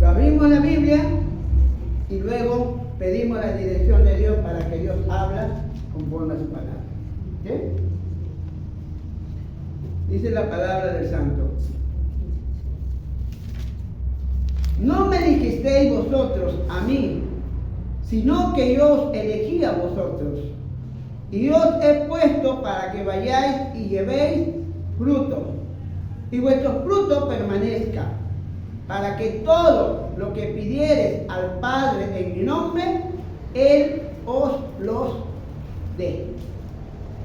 Lo abrimos la Biblia y luego pedimos la dirección de Dios para que Dios habla conforme a su palabra. ¿Sí? Dice la palabra del Santo: no me elegisteis vosotros a mí, sino que yo os elegí a vosotros, y os he puesto para que vayáis y llevéis fruto, y vuestro fruto permanezca, para que todo lo que pidiereis al Padre en mi nombre, Él os los dé.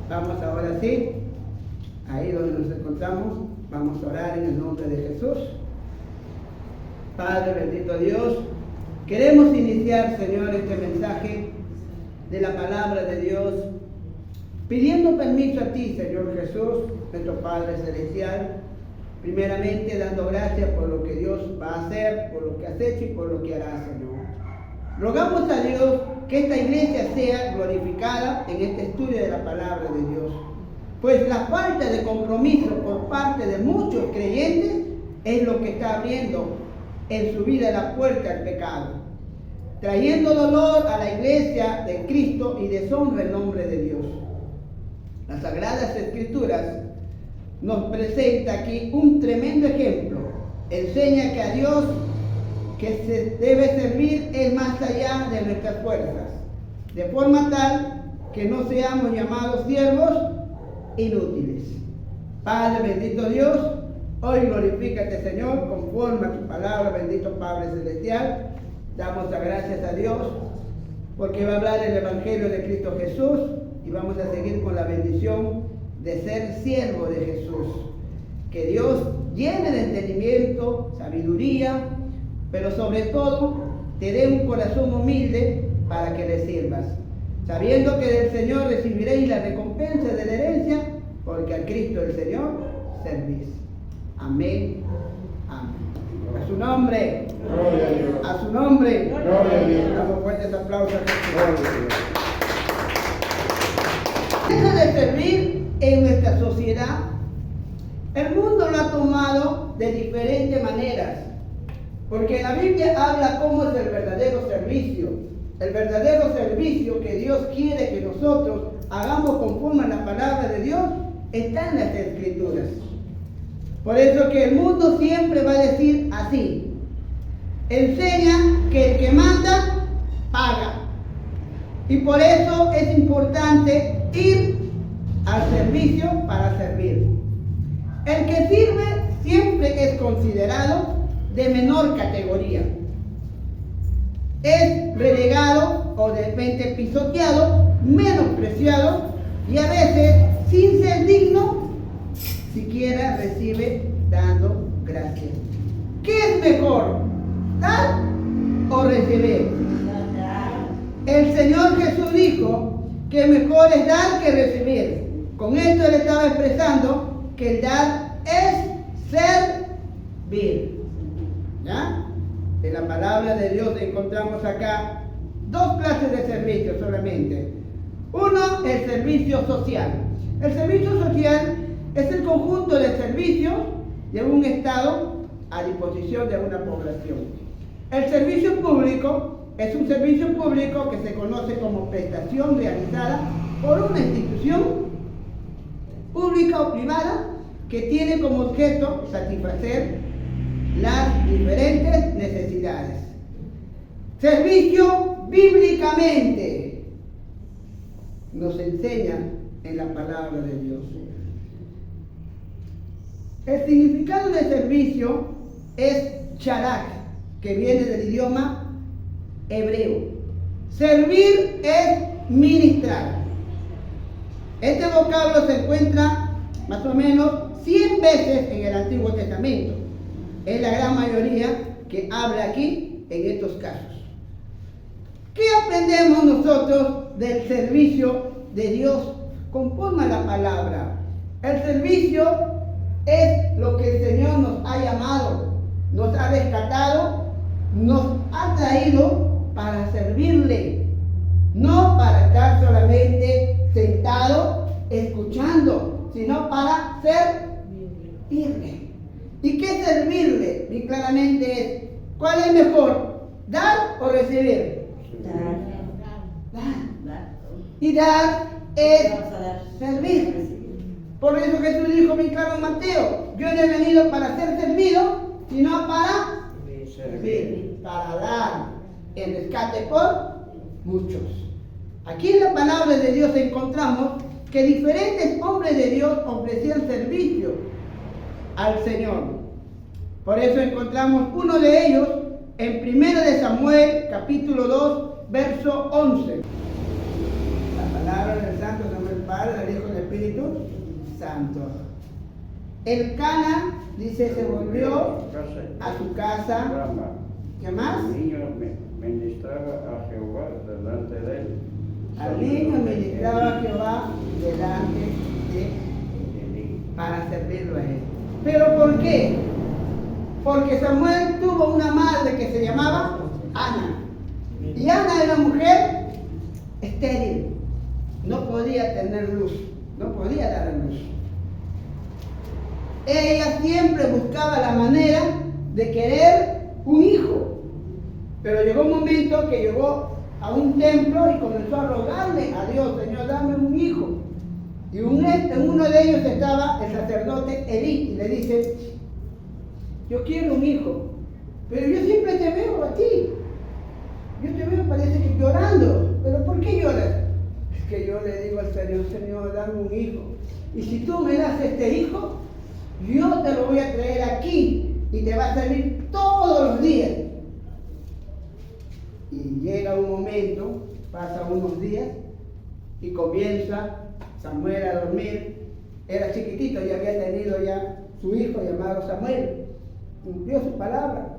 Vamos ahora sí, ahí donde nos encontramos, vamos a orar en el nombre de Jesús. Padre bendito Dios, queremos iniciar, Señor, este mensaje de la palabra de Dios, pidiendo permiso a ti, Señor Jesús, nuestro Padre Celestial, primeramente dando gracias por lo que Dios va a hacer, por lo que has hecho y por lo que hará, Señor. Rogamos a Dios que esta iglesia sea glorificada en este estudio de la palabra de Dios, pues la falta de compromiso por parte de muchos creyentes es lo que está abriendo en su vida la puerta al pecado, trayendo dolor a la iglesia de Cristo y deshonra el nombre de Dios. Las Sagradas Escrituras nos presenta aquí un tremendo ejemplo. Enseña que a Dios que se debe servir es más allá de nuestras fuerzas, de forma tal que no seamos llamados siervos inútiles. Padre bendito Dios, hoy glorifícate, Señor, conforme a tu palabra, bendito Padre Celestial. Damos las gracias a Dios porque va a hablar el Evangelio de Cristo Jesús y vamos a seguir con la bendición de ser siervo de Jesús. Que Dios llene de entendimiento, sabiduría, pero sobre todo te dé un corazón humilde para que le sirvas, sabiendo que del Señor recibiréis la recompensa de la herencia, porque al Cristo el Señor servís. Amén. Amén. A su nombre. Gloria a Dios. A su nombre. Gloria a Dios. Damos fuertes aplausos a Jesús. Eso de servir en nuestra sociedad, el mundo lo ha tomado de diferentes maneras, porque la Biblia habla cómo es el verdadero servicio. El verdadero servicio que Dios quiere que nosotros hagamos conforme a la palabra de Dios está en las Escrituras. Por eso que el mundo siempre va a decir así: enseña que el que manda paga. Y por eso es importante ir al servicio para servir. El que sirve siempre es considerado de menor categoría. Es relegado o de repente pisoteado, menospreciado y a veces, sin ser digno, siquiera recibe dando gracias. ¿Qué es mejor, dar o recibir? El Señor Jesús dijo que mejor es dar que recibir. Con esto él estaba expresando que el dar es servir. ¿Ya? En la palabra de Dios encontramos acá dos clases de servicio solamente. Uno, el servicio social. El servicio social es el conjunto de servicios de un Estado a disposición de una población. El servicio público es un servicio público que se conoce como prestación realizada por una institución pública o privada que tiene como objeto satisfacer las diferentes necesidades. Servicio bíblicamente nos enseña en la palabra de Dios. El significado de servicio es charak, que viene del idioma hebreo. Servir es ministrar. Este vocablo se encuentra más o menos 100 veces en el Antiguo Testamento. Es la gran mayoría que habla aquí en estos casos. ¿Qué aprendemos nosotros del servicio de Dios conforme a la palabra? El servicio es lo que el Señor nos ha llamado, nos ha rescatado, nos ha traído para servirle, no para estar solamente sentado escuchando, sino para servirle. ¿Y qué servirle? Y claramente es ¿Cuál es mejor? ¿Dar o recibir? Dar. Y dar es servir. Por eso Jesús dijo muy claro en Mateo, yo no he venido para ser servido, sino para servir, para dar el rescate por muchos. Aquí en la palabra de Dios encontramos que diferentes hombres de Dios ofrecían servicio al Señor. Por eso encontramos uno de ellos en 1 de Samuel, capítulo 2, verso 11. La palabra del Santo Samuel Padre, del Hijo y del Espíritu Santo. El Cana, dice, se volvió a su casa. ¿Qué más? El niño ministraba a Jehová delante de él. Al niño ministraba a Jehová delante de él para servirlo a él. ¿Pero por qué? Porque Samuel tuvo una madre que se llamaba Ana. Y Ana era una mujer estéril. No podía tener luz. No podía dar a luz. Ella siempre buscaba la manera de querer un hijo. Pero llegó un momento que llegó a un templo y comenzó a rogarle a Dios, Señor, dame un hijo. Y en uno de ellos estaba el sacerdote Elí y le dice, yo quiero un hijo, pero yo siempre te veo a ti. Yo te veo, parece que llorando. ¿Pero por qué lloras? Es que yo le digo al Señor, Señor, dame un hijo. Y si tú me das este hijo, yo te lo voy a traer aquí y te va a servir todos los días. Y llega un momento, pasa unos días y comienza Samuel a dormir. Era chiquitito y había tenido ya su hijo llamado Samuel. Cumplió su palabra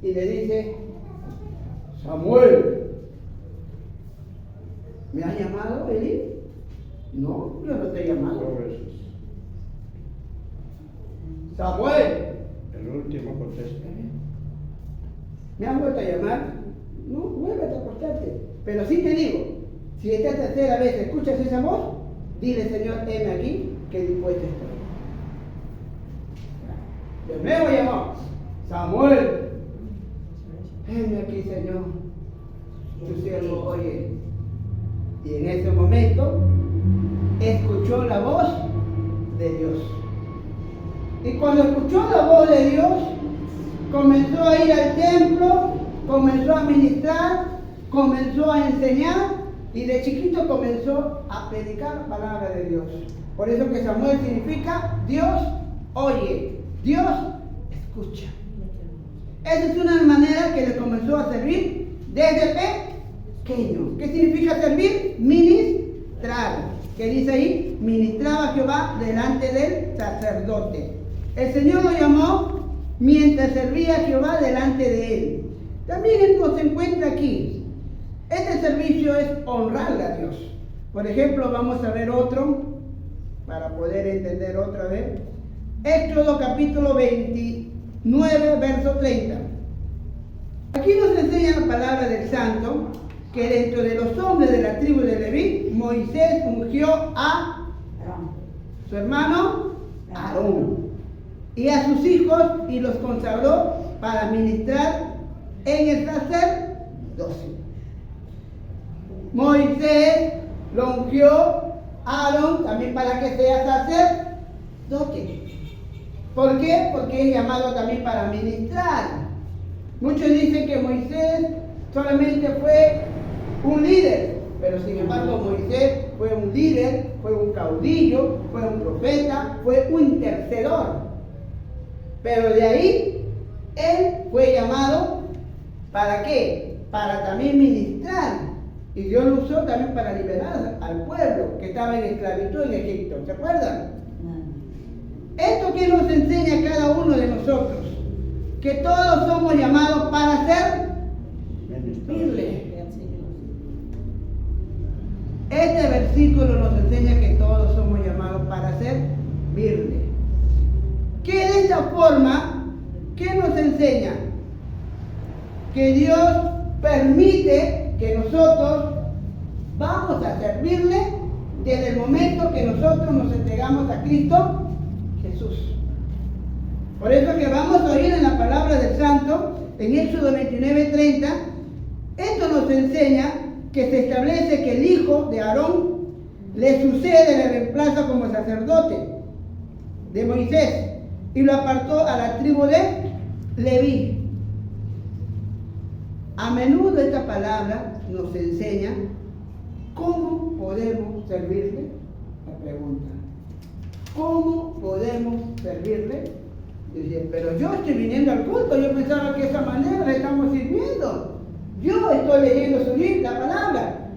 y le dice, Samuel, ¿me has llamado, Eli? No, yo no te he llamado. Samuel. El último contesta. ¿Me has vuelto a llamar? No, vuélvete a acostarte. Pero sí te digo, si esta tercera vez escuchas esa voz, dile, Señor, heme aquí, que dispuesto estoy. De nuevo llamó, Samuel, heme aquí, Señor, tu siervo oye. Y en ese momento escuchó la voz de Dios. Y cuando escuchó la voz de Dios, comenzó a ir al templo, comenzó a ministrar, comenzó a enseñar y de chiquito comenzó a predicar la palabra de Dios. Por eso que Samuel significa Dios oye, Dios escucha. Esa es una manera que le comenzó a servir desde pequeño. ¿Qué significa servir? Ministrar. ¿Qué dice ahí? Ministraba a Jehová delante del sacerdote. El Señor lo llamó mientras servía a Jehová delante de él. También nos encuentra aquí. Este servicio es honrarle a Dios. Por ejemplo, vamos a ver otro, para poder entender otra vez. Éxodo capítulo 29, verso 30. Aquí nos enseña la palabra del Santo que dentro de los hombres de la tribu de Leví, Moisés ungió a su hermano Aarón y a sus hijos y los consagró para ministrar en el sacerdocio. Moisés lo ungió a Aarón también para que sea sacerdote. ¿Por qué? Porque es llamado también para ministrar. Muchos dicen que Moisés solamente fue un líder, pero sin embargo Moisés fue un líder, fue un caudillo, fue un profeta, fue un intercedor. Pero de ahí él fue llamado ¿para qué? Para también ministrar. Y Dios lo usó también para liberar al pueblo que estaba en esclavitud en Egipto. ¿Se acuerdan? Esto que nos enseña a cada uno de nosotros, que todos somos llamados para servirle. Este versículo nos enseña que todos somos llamados para servirle. Que de esta forma, ¿qué nos enseña? Que Dios permite que nosotros vamos a servirle desde el momento que nosotros nos entregamos a Cristo Jesús. Por eso que vamos a oír en la palabra del Santo en Éxodo 29:30, esto nos enseña que se establece que el hijo de Aarón le sucede, le reemplaza como sacerdote de Moisés y lo apartó a la tribu de Leví. A menudo esta palabra nos enseña cómo podemos servirle. La pregunta, ¿cómo podemos servirle? Dice, pero yo estoy viniendo al culto, yo pensaba que de esa manera le estamos sirviendo. Yo estoy leyendo su libro, la palabra,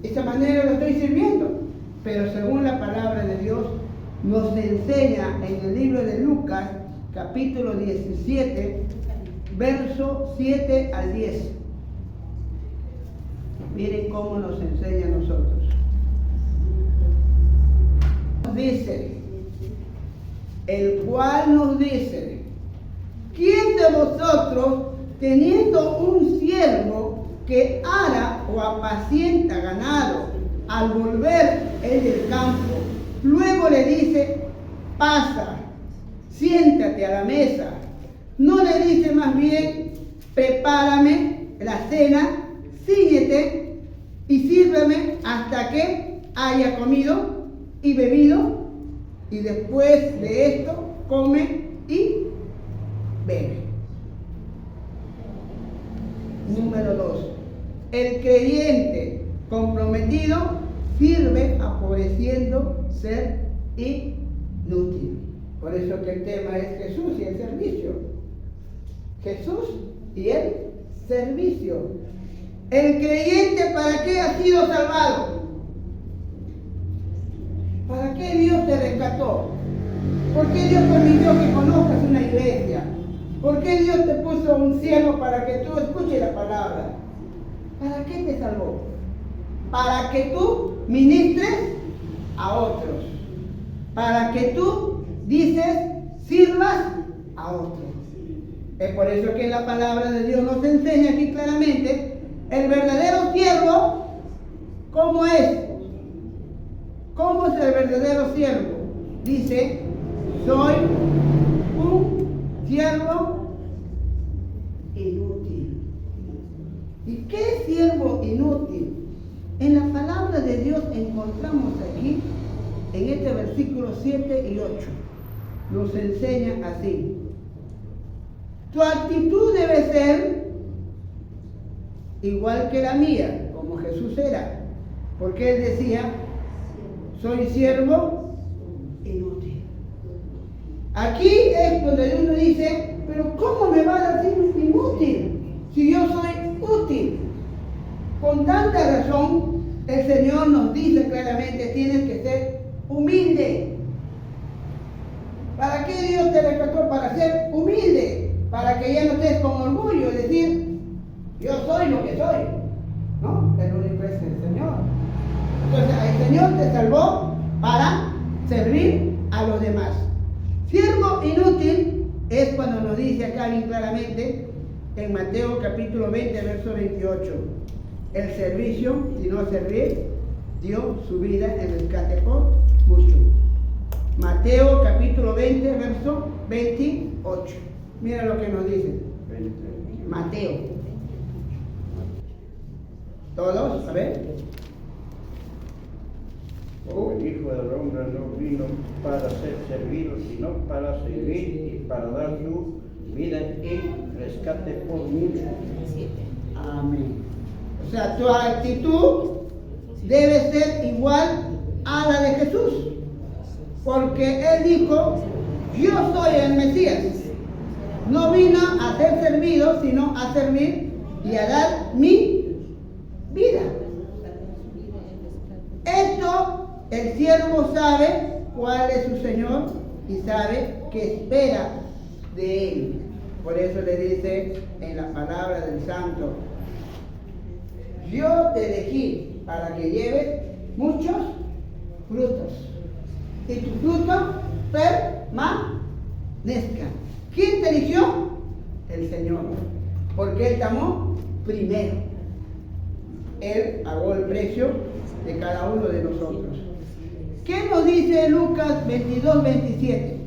de esa manera lo estoy sirviendo. Pero según la palabra de Dios, nos enseña en el libro de Lucas, capítulo 17, verso 7 al 10. Miren cómo nos enseña a nosotros. Dice, el cual nos dice, ¿quién de vosotros, teniendo un siervo que ara o apacienta ganado, al volver él del campo, luego le dice, pasa, siéntate a la mesa? No le dice más bien, prepárame la cena, síguete y sírveme hasta que haya comido y bebido, y después de esto come y bebe. Número 2. El creyente comprometido sirve aborreciendo ser inútil. Por eso que el tema es Jesús y el servicio. Jesús y el servicio. El creyente, ¿para qué ha sido salvado? ¿Para qué Dios te rescató? ¿Por qué Dios permitió que conozcas una iglesia? ¿Por qué Dios te puso un cielo para que tú escuches la palabra? ¿Para qué te salvó? Para que tú ministres a otros. Para que tú, dices, sirvas a otros. Es por eso que la palabra de Dios nos enseña aquí claramente el verdadero siervo, ¿cómo es? ¿Cómo es el verdadero siervo? Dice, soy un siervo inútil. ¿Y qué es siervo inútil? En la palabra de Dios encontramos aquí, en este versículo 7 y 8, nos enseña así. Tu actitud debe ser igual que la mía, como Jesús era, porque él decía, soy siervo inútil. Aquí es donde uno dice, pero ¿cómo me va a decir inútil si yo soy útil? Con tanta razón, el Señor nos dice claramente, tienes que ser humilde. ¿Para qué Dios te rescató? Para ser humilde, para que ya no estés con orgullo y decir, yo soy lo que soy. No, el único es el Señor. Entonces el Señor te salvó para servir a los demás. Siervo inútil es cuando nos dice acá bien claramente en Mateo capítulo 20, verso 28. El servicio, si no servir, dio su vida en rescate por mucho. Mateo capítulo 20, verso 28. Mira lo que nos dice. 20. Mateo. ¿Todos? A ver. Como el Hijo del Hombre no vino para ser servido, sino para servir y para dar su vida en rescate por muchos. Amén. O sea, tu actitud debe ser igual a la de Jesús. Porque Él dijo, yo soy el Mesías. No vino a ser servido, sino a servir y a dar mi vida. Esto, el siervo sabe cuál es su Señor y sabe qué espera de Él. Por eso le dice en la palabra del Santo, yo te elegí para que lleves muchos frutos y tu fruto permanezca. ¿Quién te eligió? El Señor, porque Él te amó primero. Él pagó el precio de cada uno de nosotros. ¿Qué nos dice Lucas 22, 27?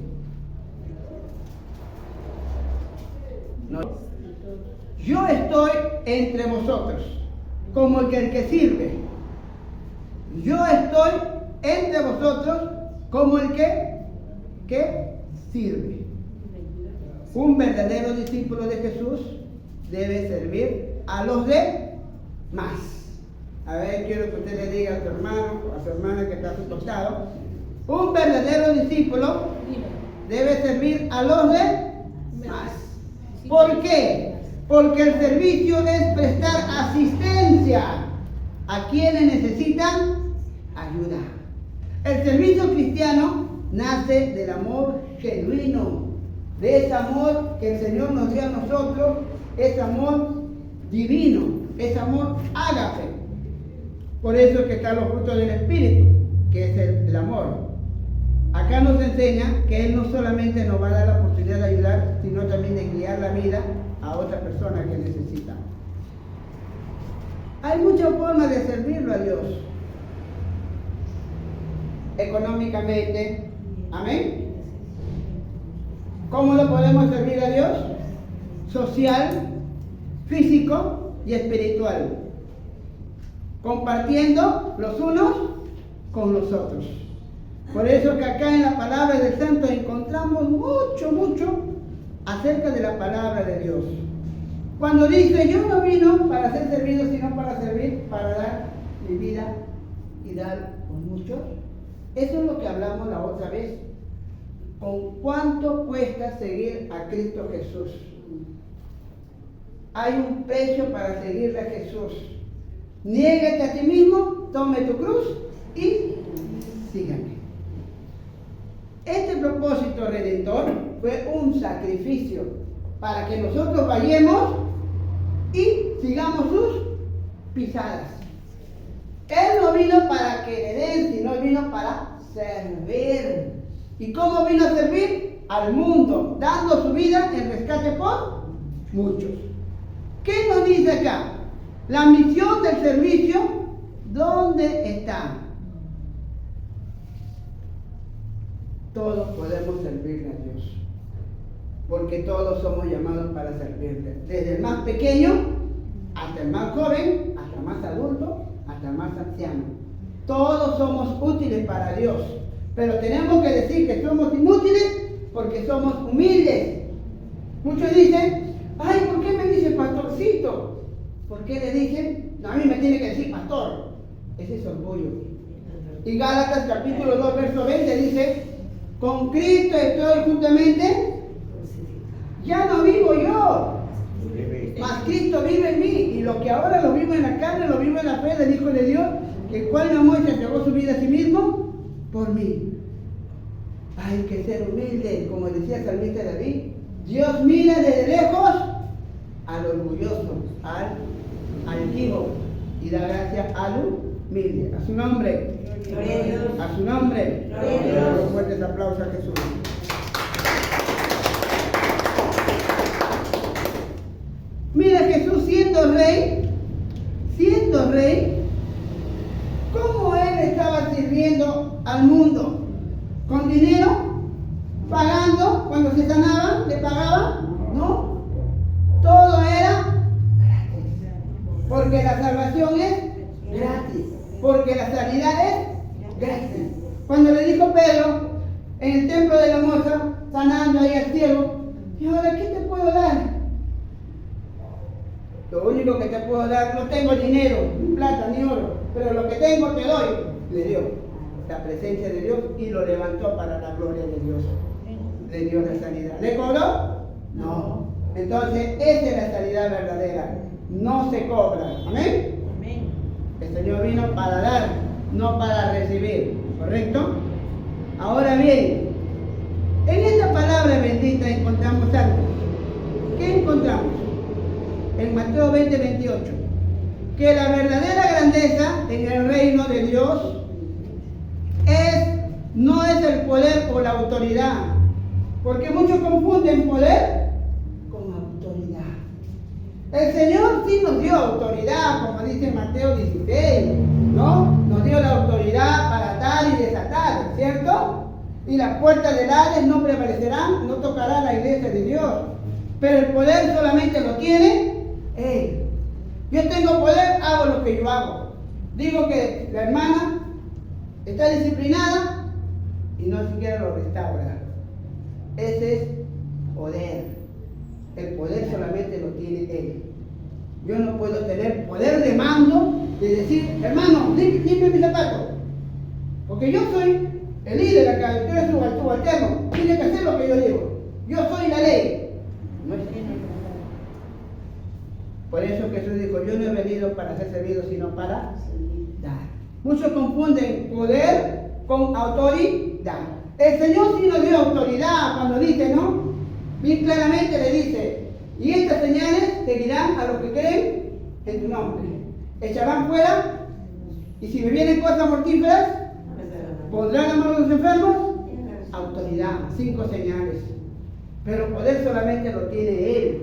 Yo estoy entre vosotros, como el que sirve. Yo estoy entre vosotros, como el que sirve. Un verdadero discípulo de Jesús debe servir a los demás. A ver, quiero que usted le diga a su hermano o a su hermana que está a su costado. Un verdadero discípulo debe servir a los demás. ¿Por qué? Porque el servicio es prestar asistencia a quienes necesitan ayuda. El servicio cristiano nace del amor genuino, de ese amor que el Señor nos dio a nosotros, ese amor divino, ese amor ágape. Por eso es que están los frutos del Espíritu, que es el amor. Acá nos enseña que Él no solamente nos va a dar la oportunidad de ayudar, sino también de guiar la vida a otra persona que necesita. Hay muchas formas de servirlo a Dios. Económicamente, amén. ¿Cómo lo podemos servir a Dios? Social, físico y espiritual. Compartiendo los unos con los otros. Por eso que acá en la palabra del Santo encontramos mucho acerca de la palabra de Dios. Cuando dice, yo no vino para ser servido, sino para servir, para dar mi vida y dar por muchos. Eso es lo que hablamos la otra vez. ¿Con cuánto cuesta seguir a Cristo Jesús? Hay un precio para seguirle a Jesús. Niégate a ti mismo, tome tu cruz y sígame. Este propósito redentor fue un sacrificio para que nosotros vayamos y sigamos sus pisadas. Él no vino para que le den, sino vino para servir. ¿Y cómo vino a servir? Al mundo, dando su vida en rescate por muchos. ¿Qué nos dice acá? La misión del servicio, ¿dónde está? Todos podemos servirle a Dios, porque todos somos llamados para servirle, desde el más pequeño hasta el más joven, hasta el más adulto, hasta el más anciano. Todos somos útiles para Dios, pero tenemos que decir que somos inútiles porque somos humildes. Muchos dicen, ay, ¿por qué me dice pastorcito? ¿Por qué le dicen? No, a mí me tiene que decir pastor. Ese es orgullo. Y Gálatas capítulo 2, verso 20 dice, con Cristo estoy juntamente, ya no vivo yo, mas Cristo vive en mí, y lo que ahora lo vivo en la carne, lo vivo en la fe del Hijo de Dios, el cual me amó y se entregó su vida a sí mismo por mí. Hay que ser humilde, como decía el salmista David. Dios mira desde lejos al orgulloso, al altivo, y da gracia al humilde. A su nombre. Gloria a Dios. A su nombre. Gloria a Dios. Un fuerte aplauso a Jesús. Mira, Jesús siendo rey, ¿cómo Él estaba sirviendo al mundo? ¿Con dinero? ¿Pagando? Cuando se sanaban, ¿le pagaban? ¿No? Todo era gratis. Porque la salvación es gratis. Porque la sanidad es gratis. Cuando le dijo Pedro en el templo de la moza, sanando ahí al ciego, ¿y ahora qué te puedo dar? Lo único que te puedo dar, no tengo dinero, ni plata, ni oro, pero lo que tengo te doy. Le dio la presencia de Dios y lo levantó para la gloria de Dios. Le dio la sanidad. ¿Le cobró? No. Entonces, esa es la sanidad verdadera. No se cobra. ¿Amén? El Señor vino para dar, no para recibir. ¿Correcto? Ahora bien, en esta palabra bendita encontramos algo. ¿Qué encontramos? En Mateo 20, 28. Que la verdadera grandeza en el reino de Dios no es el poder o la autoridad. Porque muchos confunden poder con autoridad. El Señor sí nos dio autoridad, como dice Mateo 16, ¿no? Nos dio la autoridad para atar y desatar, ¿cierto? Y las puertas del Hades no prevalecerán, no tocarán la iglesia de Dios. pero el poder solamente lo tiene Él. Yo tengo poder, hago lo que yo hago. Digo que la hermana está disciplinada y no siquiera lo restaura. Ese es poder. El poder solamente lo tiene Él. Yo no puedo tener poder de mando de decir, hermano, limpia mi zapato. Porque yo soy el líder acá, yo soy su subalterno, tiene que hacer lo que yo digo. Yo soy la ley. No es así. Por eso Jesús dijo, yo no he venido para ser servido, sino para dar. Muchos confunden poder con autoridad. El Señor sí nos dio autoridad cuando dice, ¿no? Bien claramente le dice, y estas señales seguirán a los que creen en tu nombre. Echarán fuera, y si me vienen cosas mortíferas, pondrán la mano a los enfermos. Autoridad, 5 señales. Pero poder solamente lo tiene Él.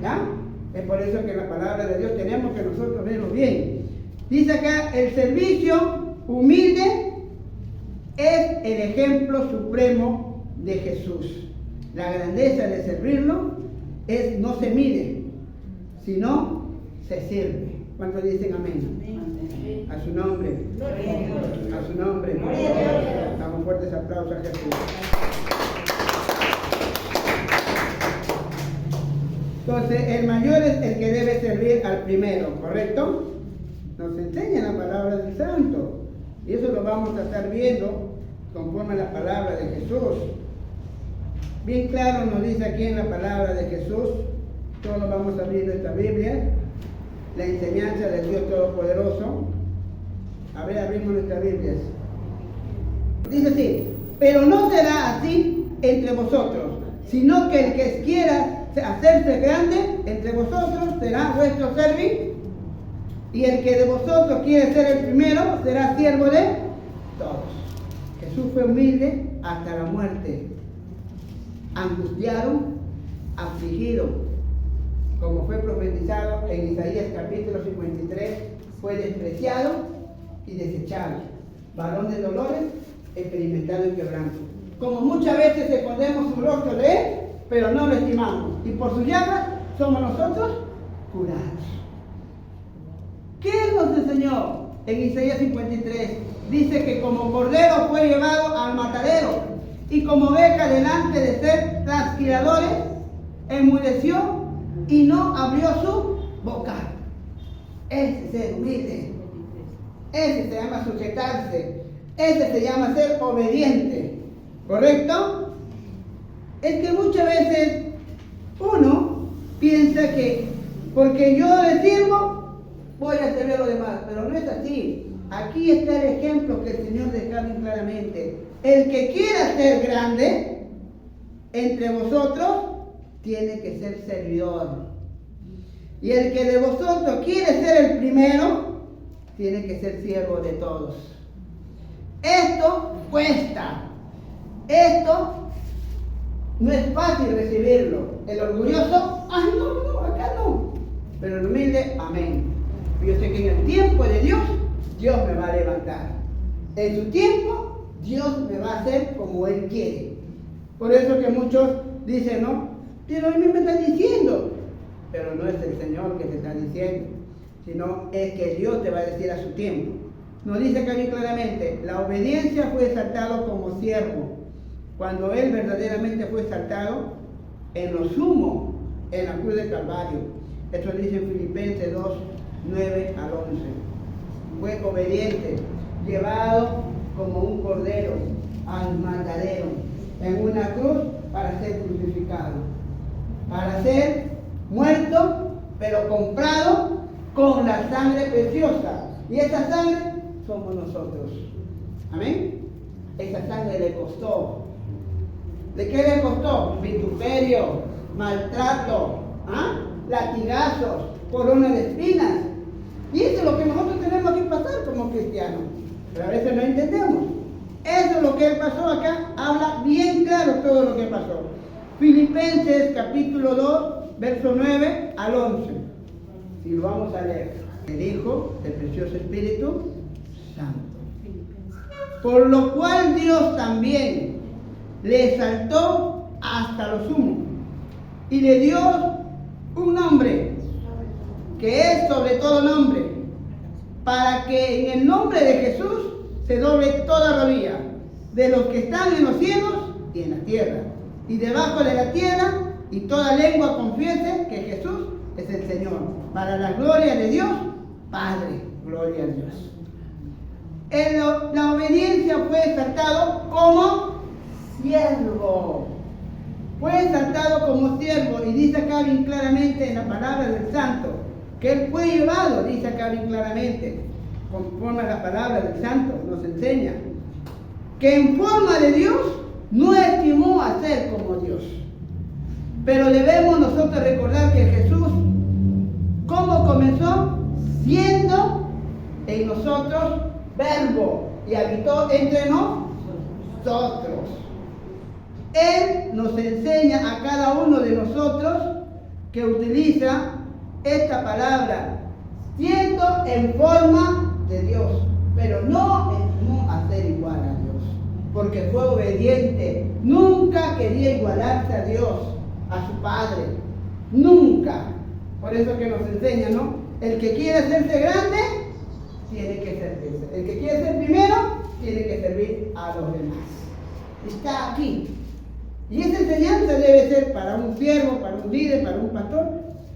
¿Ya? Es por eso que en la palabra de Dios tenemos que nosotros verlo bien. Dice acá, el servicio humilde es el ejemplo supremo de Jesús. La grandeza de servirlo es no se mide, sino se sirve. ¿Cuántos dicen amén? Amén. A su nombre. A su nombre. Damos fuertes aplausos a Jesús. Entonces, el mayor es el que debe servir al primero, ¿correcto? Nos enseña la palabra del Santo. Y eso lo vamos a estar viendo conforme a la palabra de Jesús. Bien claro nos dice aquí en la palabra de Jesús, todos vamos a abrir nuestra Biblia, la enseñanza del Dios Todopoderoso. A ver, abrimos nuestras Biblias. Dice así, pero no será así entre vosotros, sino que el que quiera hacerse grande entre vosotros será vuestro servir, y el que de vosotros quiere ser el primero será siervo de todos. Jesús fue humilde hasta la muerte, angustiado, afligido, como fue profetizado en Isaías capítulo 53, fue despreciado y desechado, varón de dolores, experimentado en quebranto. Como muchas veces escondemos su rostro de Él, pero no lo estimamos, y por su llaga somos nosotros curados. ¿Qué nos enseñó en Isaías 53? Dice que como cordero fue llevado al matadero, y como oveja delante de ser trasquiladores, enmudeció y no abrió su boca. Ese es ser humilde. Ese se llama sujetarse. Ese se llama ser obediente. ¿Correcto? Es que muchas veces uno piensa que porque yo le sirvo, voy a servir a los demás. Pero no es así. Aquí está el ejemplo que el Señor deja bien claramente. El que quiera ser grande entre vosotros tiene que ser servidor. Y el que de vosotros quiere ser el primero tiene que ser siervo de todos. Esto cuesta. Esto no es fácil recibirlo. El orgulloso, ay no, acá no. Pero el humilde, amén. Yo sé que en el tiempo de Dios, Dios me va a levantar. En su tiempo, Dios me va a hacer como Él quiere. Por eso que muchos dicen, no, pero a mí me están diciendo. Pero no es el Señor que te está diciendo, sino es que Dios te va a decir a su tiempo. Nos dice acá bien claramente, la obediencia fue exaltado como siervo, cuando Él verdaderamente fue exaltado en lo sumo, en la cruz de Calvario. Esto dice en Filipenses 2, 9 al 11. Fue obediente, llevado como un cordero al matadero, en una cruz para ser crucificado, para ser muerto, pero comprado con la sangre preciosa. Y esa sangre somos nosotros. Amén. Esa sangre le costó. ¿De qué le costó? Vituperio, maltrato, latigazos, corona de espinas. Y eso es lo que nosotros tenemos que pasar como cristianos. Pero a veces no entendemos. Eso es lo que Él pasó acá. Habla bien claro todo lo que pasó. Filipenses capítulo 2, verso 9 al 11. Y lo vamos a leer. El Hijo del precioso Espíritu Santo. Por lo cual Dios también le exaltó hasta lo sumo y le dio un nombre, que es sobre todo nombre, para que en el nombre de Jesús se doble toda rodilla, de los que están en los cielos y en la tierra, y debajo de la tierra, y toda lengua confiese que Jesús es el Señor, para la gloria de Dios Padre. Gloria a Dios. La obediencia fue exaltado como siervo. Fue exaltado como siervo, y dice acá bien claramente en la palabra del Santo, que él fue llevado, dice acá bien claramente, conforme a la palabra del Santo, nos enseña, que en forma de Dios no estimó a ser como Dios. Pero debemos nosotros recordar que Jesús, ¿cómo comenzó? Siendo en nosotros verbo, y habitó entre nosotros. Él nos enseña a cada uno de nosotros que utiliza esta palabra, siendo en forma de Dios, pero no a ser igual a Dios, porque fue obediente, nunca quería igualarse a Dios, a su Padre, nunca. Por eso que nos enseña, ¿no? El que quiere hacerse grande, tiene que servirse. El que quiere ser primero, tiene que servir a los demás. Está aquí. Y esa enseñanza debe ser para un siervo, para un líder, para un pastor,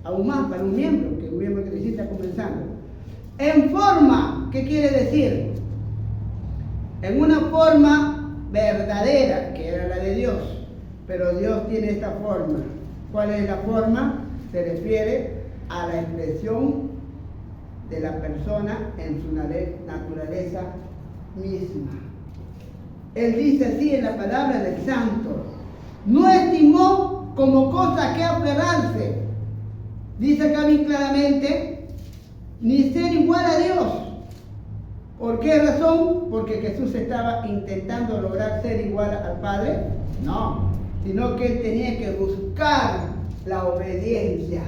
aún más para un miembro que recién está comenzando. En forma, ¿qué quiere decir? En una forma verdadera, que era la de Dios. Pero Dios tiene esta forma. ¿Cuál es la forma? Se refiere a la expresión de la persona en su naturaleza misma. Él dice así en la palabra del Santo: no estimó como cosa que aferrarse, dice acá bien claramente, ni ser igual a Dios. ¿Por qué razón? Porque Jesús estaba intentando lograr ser igual al Padre. No, sino que él tenía que buscar la obediencia.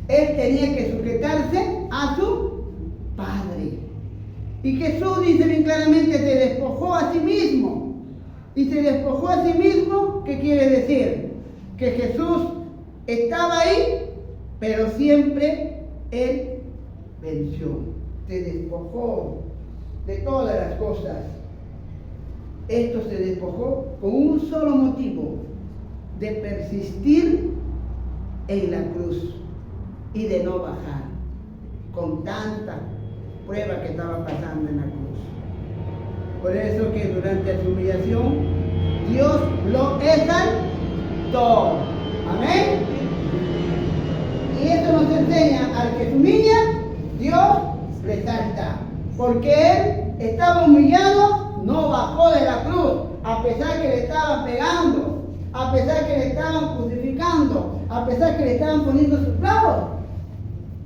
Él tenía que sujetarse a su Padre. Y Jesús dice bien claramente, se despojó a sí mismo. Y se despojó a sí mismo, ¿qué quiere decir? Que Jesús estaba ahí, pero siempre Él venció. Se despojó de todas las cosas. Esto se despojó con un solo motivo: de persistir en la cruz y de no bajar con tanta prueba que estaba pasando en la cruz. Por eso que durante su humillación Dios lo exaltó. Amén. Y esto nos enseña: al que se humilla, Dios le exalta. Porque él estaba humillado, no bajó de la cruz, a pesar que le estaban pegando, a pesar que le estaban crucificando, a pesar que le estaban poniendo sus clavos.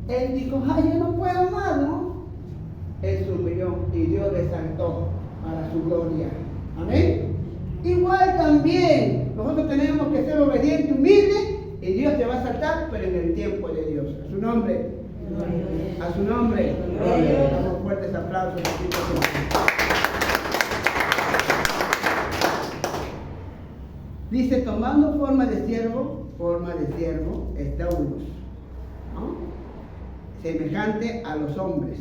Él dijo: ay, yo no puedo más, ¿no? Él se humilló y Dios le exaltó para su gloria. Amén. Igual también, nosotros tenemos que ser obedientes, humildes, y Dios te va a exaltar, pero en el tiempo de Dios. A su nombre. A su nombre. Damos fuertes aplausos. Dice: tomando forma de siervo, estaulos, ¿no? Semejante a los hombres,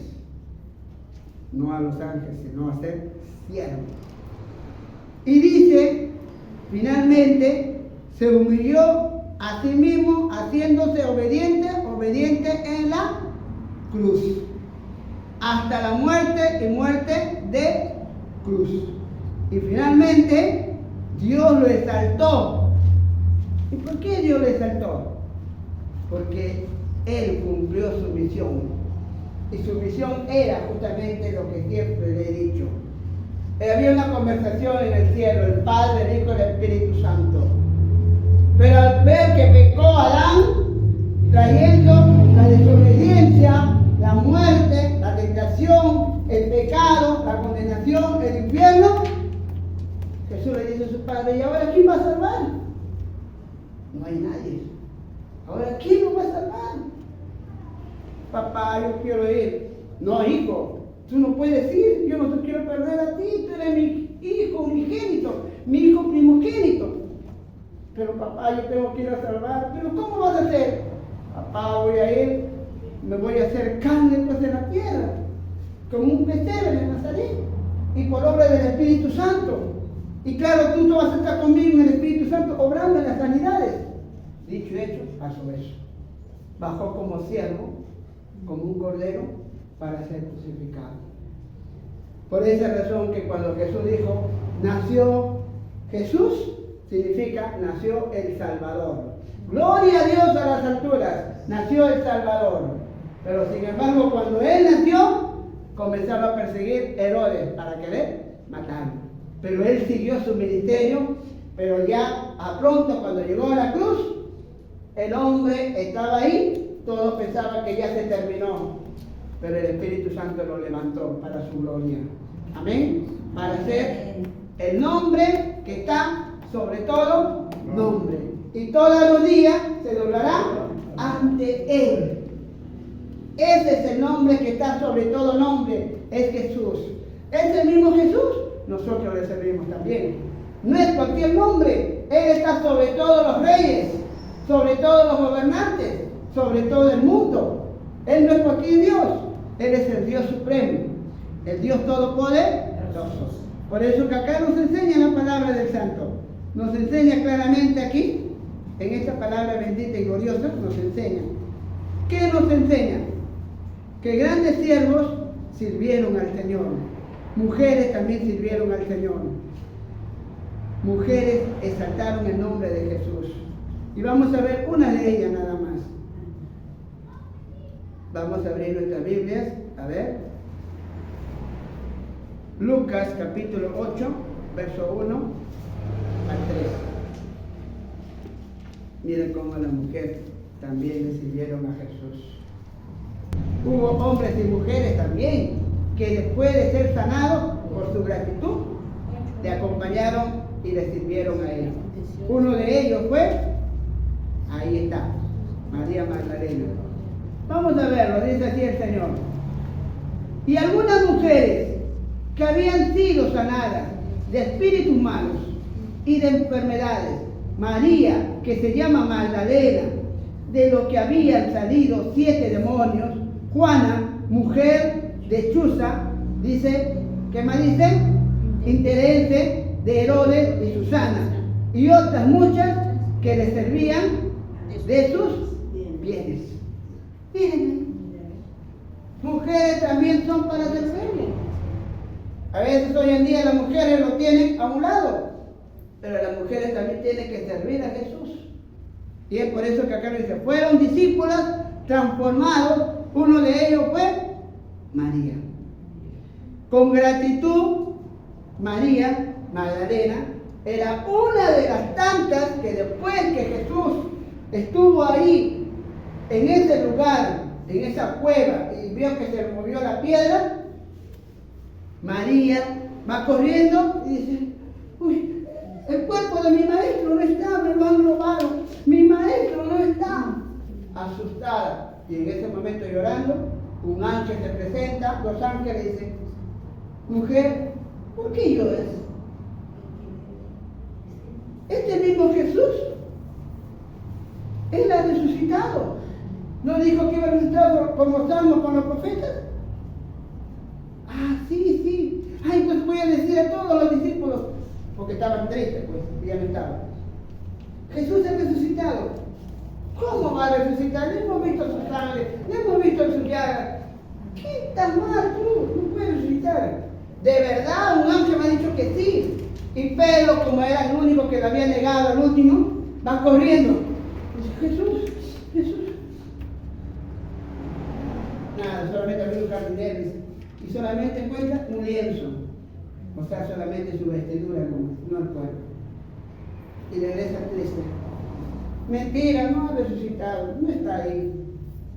no a los ángeles, sino a ser siervo. Y dice, finalmente, se humilló a sí mismo, haciéndose obediente en la cruz, hasta la muerte y muerte de cruz. Y finalmente, Dios lo exaltó. ¿Y por qué Dios lo exaltó? Porque Él cumplió su misión. Y su misión era justamente lo que siempre le he dicho. Había una conversación en el cielo, el Padre, el Hijo y el Espíritu Santo. Pero al ver que pecó Adán, trayendo la desobediencia, la muerte, la tentación, el pecado, la condenación, el infierno, Jesús le dice a su Padre: ¿y ahora quién va a salvar? No hay nadie. ¿Ahora quién lo va a salvar? Papá, yo quiero ir. No, hijo, tú no puedes ir. Yo no te quiero perder a ti. Tú eres mi hijo unigénito, mi hijo primogénito. pero papá, yo tengo que ir a salvar. ¿Pero cómo vas a hacer? Papá, voy a ir, me voy a hacer carne pues de la tierra, como un pesebre de Nazaret, y por obra del Espíritu Santo. Y claro, tú vas a estar conmigo en el Espíritu Santo, obrando en las sanidades. Dicho y hecho, pasó eso. Bajó como siervo, como un cordero, para ser crucificado. Por esa razón que cuando Jesús dijo, nació Jesús, significa nació el Salvador. Gloria a Dios a las alturas, nació el Salvador. Pero sin embargo, cuando Él nació, comenzaron a perseguir Herodes para querer matarlo. Pero Él siguió su ministerio, pero ya a pronto cuando llegó a la cruz, el hombre estaba ahí, todos pensaban que ya se terminó. Pero el Espíritu Santo lo levantó para su gloria. Amén. Para ser el nombre que está sobre todo nombre. Y toda rodilla se doblará ante Él. Ese es el nombre que está sobre todo nombre, es Jesús. Ese mismo Jesús, nosotros le servimos también. No es cualquier nombre, Él está sobre todos los reyes, sobre todos los gobernantes, sobre todo el mundo. Él no es cualquier Dios, Él es el Dios supremo, el Dios todopoderoso. Por eso que acá nos enseña la palabra del Santo. Nos enseña claramente aquí, en esta palabra bendita y gloriosa, nos enseña. ¿Qué nos enseña? Que grandes siervos sirvieron al Señor. Mujeres también sirvieron al Señor. Mujeres exaltaron el nombre de Jesús. Y vamos a ver una de ellas nada más. Vamos a abrir nuestras Biblias, a ver. Lucas capítulo 8, verso 1 al 3. Miren cómo la mujer también le sirvieron a Jesús. Hubo hombres y mujeres también que después de ser sanados por su gratitud, le acompañaron y le sirvieron a Él. Uno de ellos fue, ahí está, María Magdalena. Vamos a verlo, dice así el Señor. Y algunas mujeres que habían sido sanadas de espíritus malos y de enfermedades, María, que se llama Magdalena, de lo que habían salido 7 demonios, Juana, mujer de Chuza, dice, ¿qué más dice? Interese de Herodes y Susana, y otras muchas que le servían de sus bienes. Miren, mujeres también son para servirle. A veces hoy en día las mujeres lo tienen a un lado, pero las mujeres también tienen que servir a Jesús. Y es por eso que acá nos dice, fueron discípulas transformados, uno de ellos fue María. Con gratitud, María Magdalena era una de las tantas que después que Jesús estuvo ahí, en ese lugar, en esa cueva, y vio que se movió la piedra, María va corriendo y dice, uy, el cuerpo de mi maestro no está, me lo han robado, mi maestro no está. Asustada, y en ese momento llorando, un ángel se presenta, los ángeles dicen, mujer, ¿por qué lloras? Este mismo Jesús, Él ha resucitado. ¿No dijo que iba a resucitar como salmos con los profetas? Ah, sí, sí. Ay, pues voy a decir a todos los discípulos, porque estaban tristes, pues, y ya no estaban. Jesús ha resucitado. ¿Cómo va a resucitar? Le hemos visto su sangre, le hemos visto su llaga. ¿Qué tan mal tú? No puedes resucitar. De verdad, un ángel me ha dicho que sí. Y Pedro, como era el único que le había negado al último, va corriendo. Dice, Jesús, Jesús. Nada, solamente había un jardinero y solamente encuentra un lienzo. O sea, solamente su vestidura, no el cuerpo. Y regresa triste. Mentira, no ha resucitado, no está ahí.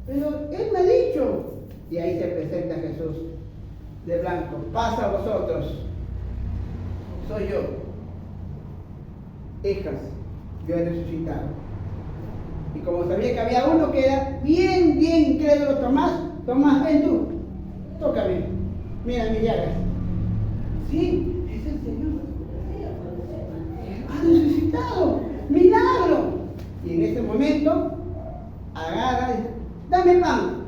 Pero Él me ha dicho. Y ahí se presenta Jesús de blanco. Pasa a vosotros. Soy yo. Hijas, yo he resucitado. Y como sabía que había uno que era bien incrédulo, Tomás, ven tú. Tócame. Mira mis llagas. Sí, es el Señor. Ha resucitado. milagro. Y en ese momento agarra y dice, dame pan.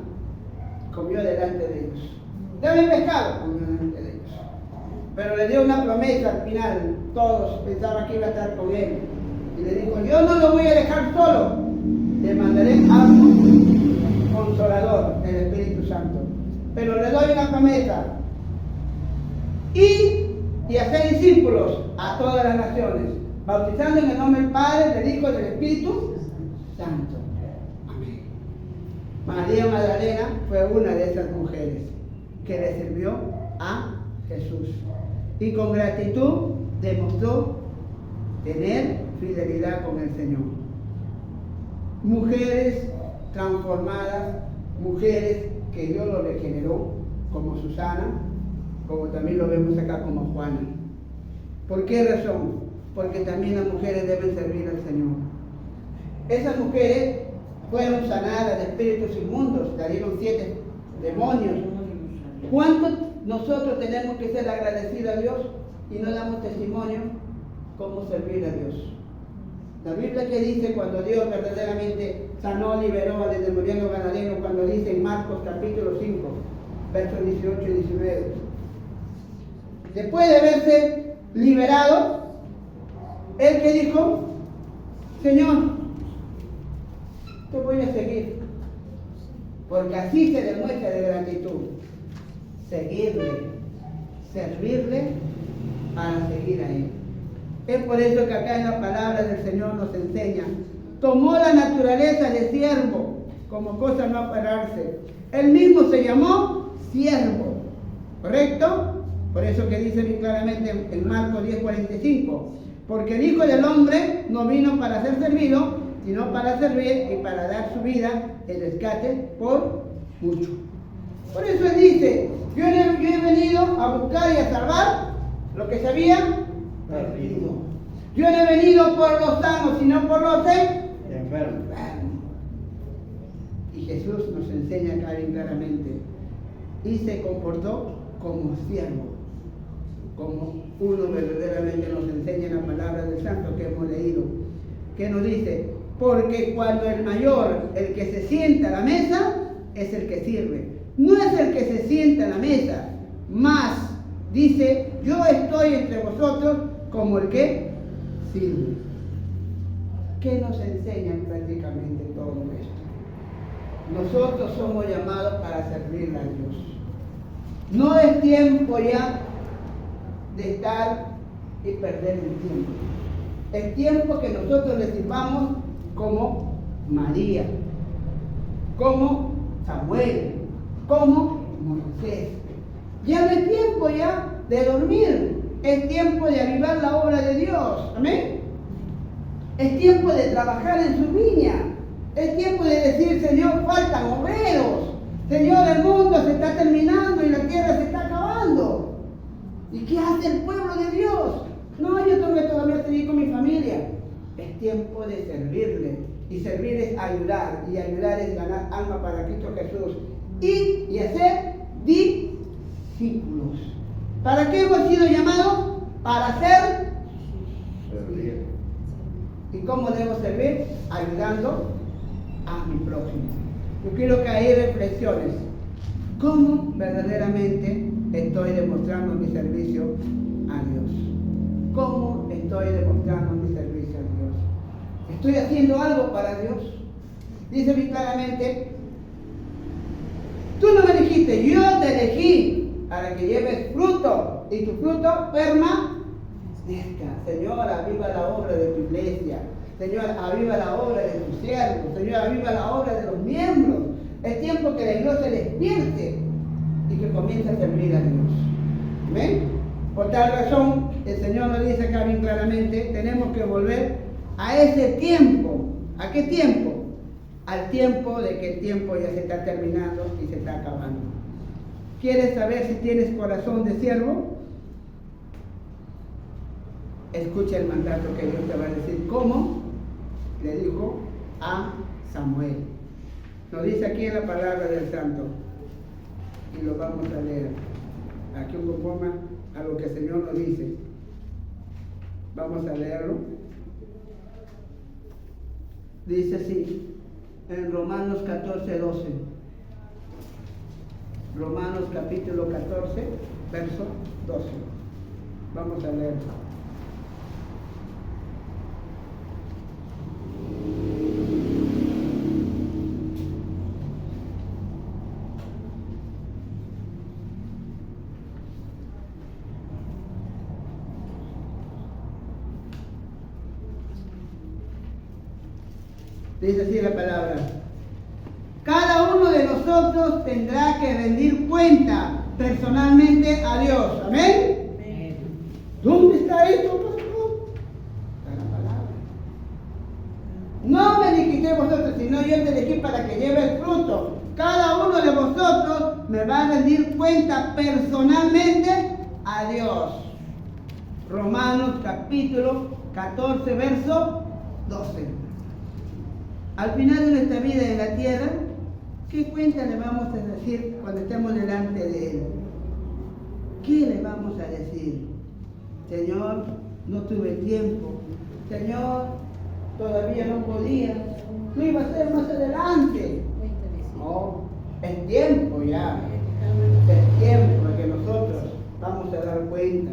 Comió delante de ellos. Dame pescado. Comió delante de ellos. Pero le dio una promesa al final. Todos pensaban que iba a estar con él. Y le dijo, yo no lo voy a dejar solo. Le mandaré a un consolador, el Espíritu Santo. Pero le doy una promesa. Y hacer discípulos a todas las naciones, bautizando en el nombre del Padre, del Hijo y del Espíritu Santo. Amén. María Magdalena fue una de esas mujeres que le sirvió a Jesús. Y con gratitud demostró tener fidelidad con el Señor. Mujeres transformadas, mujeres que Dios lo regeneró, como Susana, como también lo vemos acá como Juana. ¿Por qué razón? Porque también las mujeres deben servir al Señor. Esas mujeres fueron sanadas de espíritus inmundos, salieron 7 demonios. ¿Cuánto nosotros tenemos que ser agradecidos a Dios y no damos testimonio cómo servir a Dios? La Biblia que dice cuando Dios verdaderamente sanó, liberó al endemoniado gadareno, cuando dice en Marcos capítulo 5, versos 18 y 19. Después de haberse liberado, él que dijo, Señor, te voy a seguir, porque así se demuestra de gratitud, seguirle, servirle para seguir a él. Es por eso que acá en la palabra del Señor nos enseña, tomó la naturaleza de siervo, como cosa no apararse. Él mismo se llamó siervo, ¿correcto? Por eso que dice bien claramente en Marcos 10:45, porque el Hijo del Hombre no vino para ser servido, sino para servir y para dar su vida en rescate por mucho. Por eso él dice, yo he venido a buscar y a salvar lo que se había perdido. Yo no he venido por los sanos, sino por los enfermos. Y Jesús nos enseña acá bien claramente, y se comportó como siervo, como uno verdaderamente nos enseña en la palabra del Santo que hemos leído, que nos dice, porque cuando el mayor, el que se sienta a la mesa, es el que sirve. No es el que se sienta a la mesa, más dice, yo estoy entre vosotros como el que sirve. ¿Qué nos enseñan prácticamente todo esto? Nosotros somos llamados para servirle a Dios. No es tiempo ya de estar y perder el tiempo. Es tiempo que nosotros le sirvamos como María, como Samuel, como Moisés. Ya no es tiempo ya de dormir, es tiempo de avivar la obra de Dios. Amén. Es tiempo de trabajar en su viña. Es tiempo de decir, Señor, faltan obreros. Señor, el mundo se está terminando y la tierra se está acabando. ¿Y qué hace el pueblo de Dios? No, yo tengo que todavía seguir con mi familia. Es tiempo de servirle. Y servir es ayudar. Y ayudar es ganar alma para Cristo Jesús. Y hacer discípulos. ¿Para qué hemos sido llamados? Para servir. ¿Y cómo debo servir? Ayudando a mi prójimo. Yo quiero que ahí reflexiones. ¿Cómo verdaderamente estoy demostrando mi servicio a Dios? ¿Cómo estoy demostrando mi servicio a Dios? ¿Estoy haciendo algo para Dios? Dice bien claramente, tú no me dijiste, yo te elegí para que lleves fruto y tu fruto permanezca. Señor, aviva la obra de tu iglesia. Señor, aviva la obra de tus siervos. Señor, aviva la obra de los miembros. Es tiempo que la iglesia se despierte y que comience a servir a Dios. ¿Ven? Por tal razón, el Señor nos dice acá bien claramente, tenemos que volver a ese tiempo. ¿A qué tiempo? Al tiempo de que el tiempo ya se está terminando y se está acabando. ¿Quieres saber si tienes corazón de siervo? Escucha el mandato que Dios te va a decir. ¿Cómo? Le dijo a Samuel. Nos dice aquí en la palabra del Santo. Y lo vamos a leer. Aquí un poco más a lo que el Señor nos dice. Vamos a leerlo. Dice así, en Romanos 14, 12. Romanos capítulo 14, verso 12. Vamos a leer. Dice así la palabra. Cada uno de nosotros tendrá que rendir cuenta personalmente a Dios. ¿Amén? Amén. ¿Dónde está esto, pastor? Está en la palabra. No me dijiste vosotros, sino yo te elegí para que lleve el fruto. Cada uno de vosotros me va a rendir cuenta personalmente a Dios. Romanos capítulo 14, verso 12. Al final de nuestra vida en la tierra, ¿qué cuenta le vamos a decir cuando estemos delante de Él? ¿Qué le vamos a decir? Señor, no tuve tiempo. Señor, todavía no podía. Lo iba a hacer más adelante. No, es tiempo ya. Es tiempo que nosotros vamos a dar cuenta.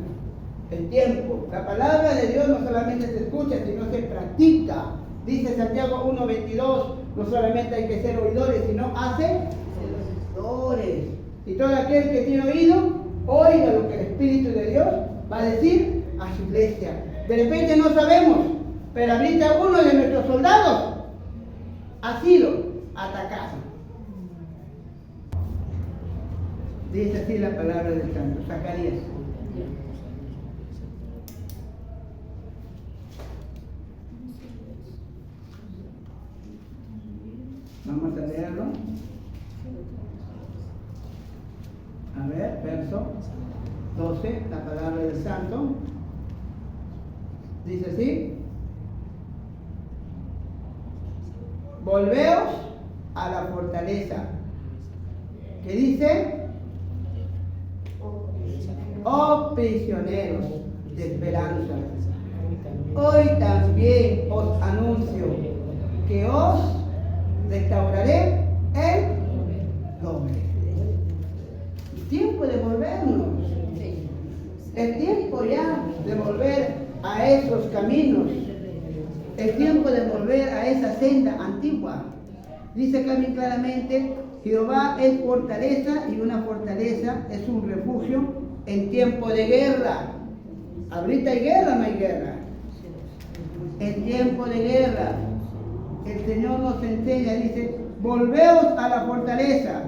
Es tiempo. La palabra de Dios no solamente se escucha, sino se practica. Dice Santiago 1:22, no solamente hay que ser oidores, sino hacedores. Y todo aquel que tiene oído, oiga lo que el Espíritu de Dios va a decir a su iglesia. De repente no sabemos, pero ahorita uno de nuestros soldados ha sido atacado. Dice así la palabra del santo, Zacarías. Vamos a leerlo. A ver, verso 12, la palabra del santo. Dice así. Volveos a la fortaleza. ¿Qué dice? Oh prisioneros de esperanza. Hoy también os anuncio que os restauraré el doble. Es tiempo de volvernos. Es tiempo ya de volver a esos caminos. Es tiempo de volver a esa senda antigua. Dice acá bien claramente, Jehová es fortaleza y una fortaleza es un refugio en tiempo de guerra. Ahorita hay guerra, no hay guerra. En tiempo de guerra. El Señor nos enseña, dice, volveos a la fortaleza.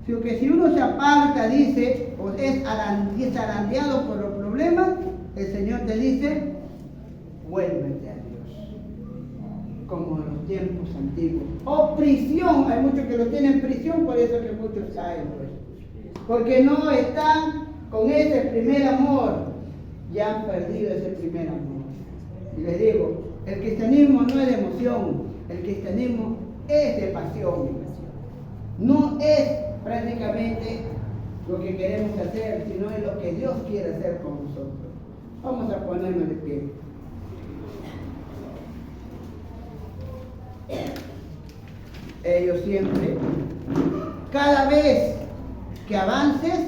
Porque si uno se aparta, dice, o es zarandeado por los problemas, el Señor te dice, vuélvete a Dios. Como en los tiempos antiguos. O prisión, hay muchos que lo tienen en prisión, por eso que muchos caen, pues. Porque no están con ese primer amor, ya han perdido ese primer amor. Y les digo, el cristianismo no es de emoción, el cristianismo es de pasión. No es prácticamente lo que queremos hacer, sino es lo que Dios quiere hacer con nosotros. Vamos a ponernos de pie. Ellos siempre, cada vez que avances,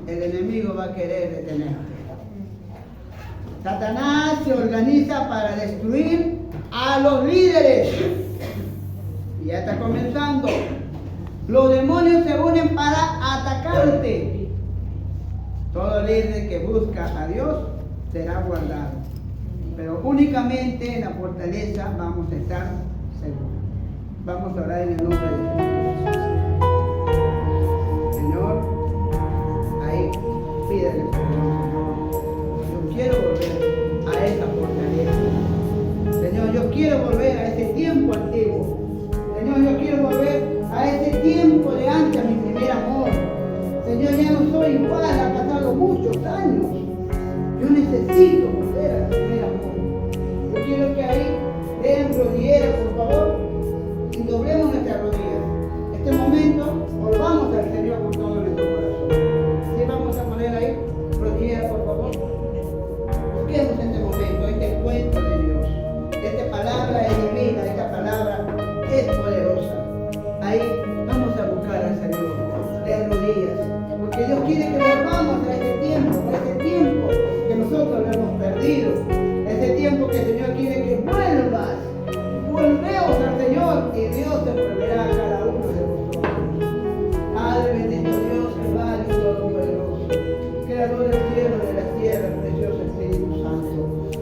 el enemigo va a querer detenerte. Satanás se organiza para destruir a los líderes. Y ya está comenzando. Los demonios se unen para atacarte. Todo líder que busca a Dios será guardado. Pero únicamente en la fortaleza vamos a estar seguros. Vamos a orar en el nombre de Jesús. Señor, ahí pídele perdón. Yo quiero volver a esa fortaleza. Señor, yo quiero volver a ese tiempo antiguo. Señor, yo quiero volver a ese tiempo de antes, a mi primer amor. Señor, ya no soy igual, han pasado muchos años. Yo necesito volver al primer amor. Yo quiero que ahí den rodilleras, por favor, y doblemos nuestras rodillas. En este momento, volvamos al Señor con todo nuestro corazón. ¿Sí? Vamos a poner ahí rodilleras, por favor. Busquemos este momento, este encuentro de Dios. Esta palabra es divina, esta palabra quiere que volvamos a ese tiempo que nosotros lo hemos perdido. Ese tiempo que el Señor quiere que vuelvas. Volvemos al Señor y Dios te volverá a cada uno de vosotros. Padre bendito Dios, Jehová y todopoderoso, creador del cielo y de la tierra, precioso Espíritu Santo.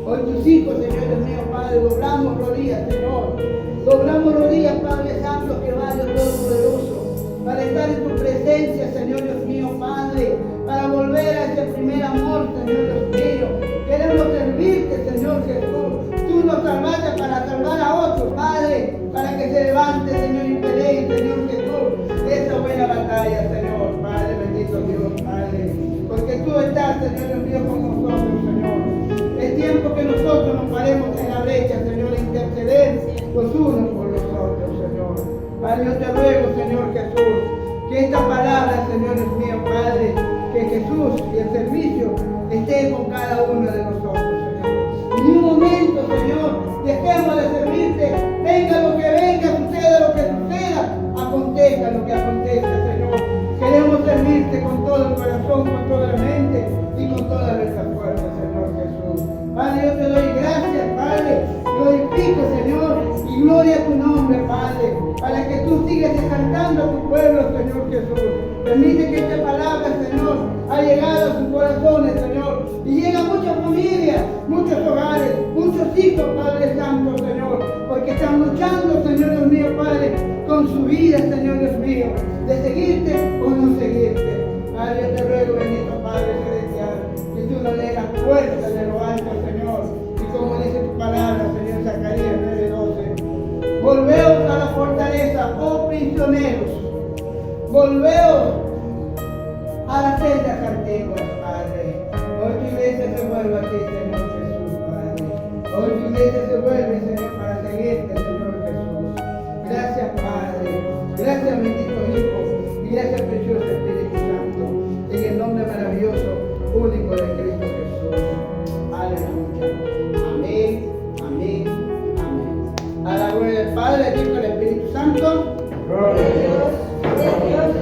Hoy tus hijos, Señor Dios mío, Padre, doblamos rodillas, Señor. Doblamos rodillas, Padre Santo, Jehová Dios todopoderoso, para estar en tu presencia, Señor Dios mío, Padre, para volver a ese primer amor, Señor Dios mío. Queremos servirte, Señor Jesús. Tú nos salvaste para salvar a otros, Padre, para que se levante, Señor, y pelee, Señor Jesús, esa buena batalla, Señor, Padre, bendito Dios, Padre, porque tú estás, Señor Dios mío, con nosotros, Señor. Es tiempo que nosotros nos paremos en la brecha, Señor, e interceder los unos por los otros, Señor. Padre, yo te ruego, Señor Jesús, que esta palabra, Señor Dios mío, Padre, que Jesús y el servicio esté con cada uno de nosotros, Señor. En un momento, Señor, dejemos de servirte, venga lo que venga, suceda lo que suceda, acontezca lo que acontezca, Señor. Queremos servirte con todo el corazón, con toda la mente y con todas nuestras fuerzas, Señor Jesús. Padre, yo te doy gracias, Padre, glorifico, Señor, y gloria a tu nombre, Padre, para que tú sigas exaltando a tu pueblo, Señor Jesús. Permite que esta palabra, Señor, ha llegado a sus corazones, Señor, y llega a muchas familias, muchos hogares, muchos hijos, Padre Santo, Señor, porque están luchando, Señor Dios mío, Padre, con su vida, Señor Dios mío, de seguirte o no seguirte. Padre, yo te ruego, bendito Padre Celestial, que tú nos des la fuerza de lo alto, Señor, y como dice tu palabra, Señor, Zacarías 9:12, volveos a la fortaleza, oh prisioneros, volveos a las sendas antiguas, Padre. Hoy tu iglesia se vuelve a ti, Señor Jesús, Padre. Hoy tu iglesia se vuelve, Señor, para seguirte, Señor Jesús. Gracias, Padre. Gracias, bendito Hijo. Y gracias, precioso Espíritu Santo. En el nombre maravilloso, único de Cristo Jesús. Aleluya. Amén, amén, amén. A la gloria del Padre, del Hijo y del Espíritu Santo. Gloria a Dios.